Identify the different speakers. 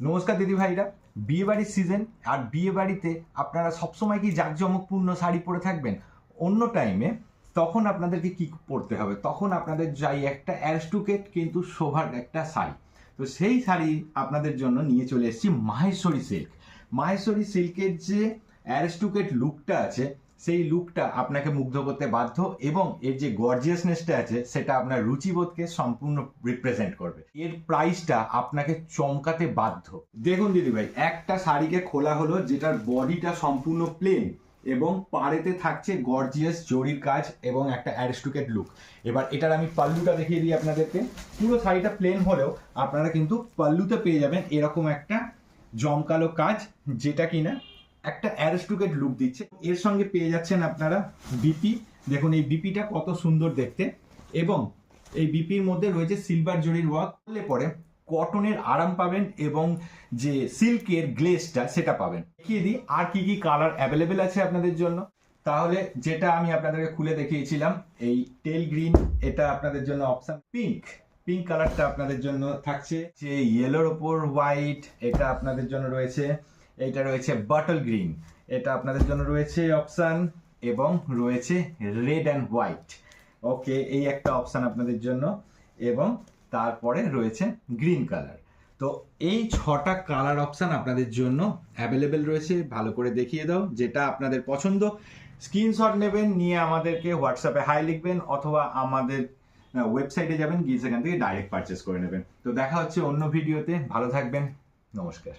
Speaker 1: নমস্কার দিদি ভাইরা। বিয়ে বাড়ির সিজন, আর বিয়ে বাড়িতে আপনারা সবসময় কি জাঁকজমকপূর্ণ শাড়ি পরে থাকবেন? অন্য টাইমে তখন আপনাদেরকে কি পরতে হবে? তখন আপনাদের চাই একটা অ্যারিস্টোক্রেট কিন্তু শোভার একটা শাড়ি। তো সেই শাড়ি আপনাদের জন্য নিয়ে চলে এসেছি মাহেশ্বরী সিল্ক। মাহেশ্বরী সিল্কের যে অ্যারিস্টোক্রেট লুকটা আছে, সেই লুকটা আপনাকে মুগ্ধ করতে বাধ্য, এবং এর যে গর্জিয়াসনেসটা আছে সেটা আপনার রুচিবোধকে সম্পূর্ণ রিপ্রেজেন্ট করবে। এর প্রাইসটা আপনাকে চমকাতে বাধ্য। দেখুন দিদিভাই, একটা শাড়িকে খোলা হলো যেটার বডিটা সম্পূর্ণ প্লেন এবং পাড়েতে থাকছে গর্জিয়াস জরির কাজ এবং একটা অ্যারিস্টোক্রেট লুক। এবার এটার আমি পাল্লুটা দেখিয়ে দিই আপনাদেরকে। পুরো শাড়িটা প্লেন হলেও আপনারা কিন্তু পাল্লুতে পেয়ে যাবেন এরকম একটা জমকালো কাজ, যেটা কিনা একটা অ্যারিস্টোক্রেট লুক দিচ্ছে। এর সঙ্গে পেয়ে যাচ্ছেন আপনারা বিপি। দেখুন এই বিপিটা কত সুন্দর দেখতে, এবং এই বিপির মধ্যে রয়েছে সিলভার জরির ওয়ার্ক। করলে পরে কটনের আরাম পাবেন এবং যে সিল্কের গ্লেজটা সেটা পাবেন। দেখিয়ে দিই আর কি কি কালার অ্যাভেলেবেল আছে আপনাদের জন্য। তাহলে যেটা আমি আপনাদেরকে খুলে দেখিয়েছিলাম, এই টেল গ্রিন, এটা আপনাদের জন্য অপশন। পিঙ্ক কালারটা আপনাদের জন্য থাকছে, যে ইয়েলোর ওপর হোয়াইট, এটা আপনাদের জন্য রয়েছে। এইটা রয়েছে বটল গ্রিন, এটা আপনাদের জন্য রয়েছে অপশান, এবং রয়েছে রেড অ্যান্ড হোয়াইট। ওকে, এই একটা অপশান আপনাদের জন্য, এবং তারপরে রয়েছে গ্রিন কালার। তো এই 6টা কালার অপশান আপনাদের জন্য অ্যাভেলেবেল রয়েছে। ভালো করে দেখিয়ে দাও যেটা আপনাদের পছন্দ। স্ক্রিনশট নেবেন, নিয়ে আমাদেরকে হোয়াটসঅ্যাপে হাই লিখবেন, অথবা আমাদের ওয়েবসাইটে যাবেন, গিয়ে সেখান থেকে ডাইরেক্ট পারচেস করে নেবেন। তো দেখা হচ্ছে অন্য ভিডিওতে। ভালো থাকবেন, নমস্কার।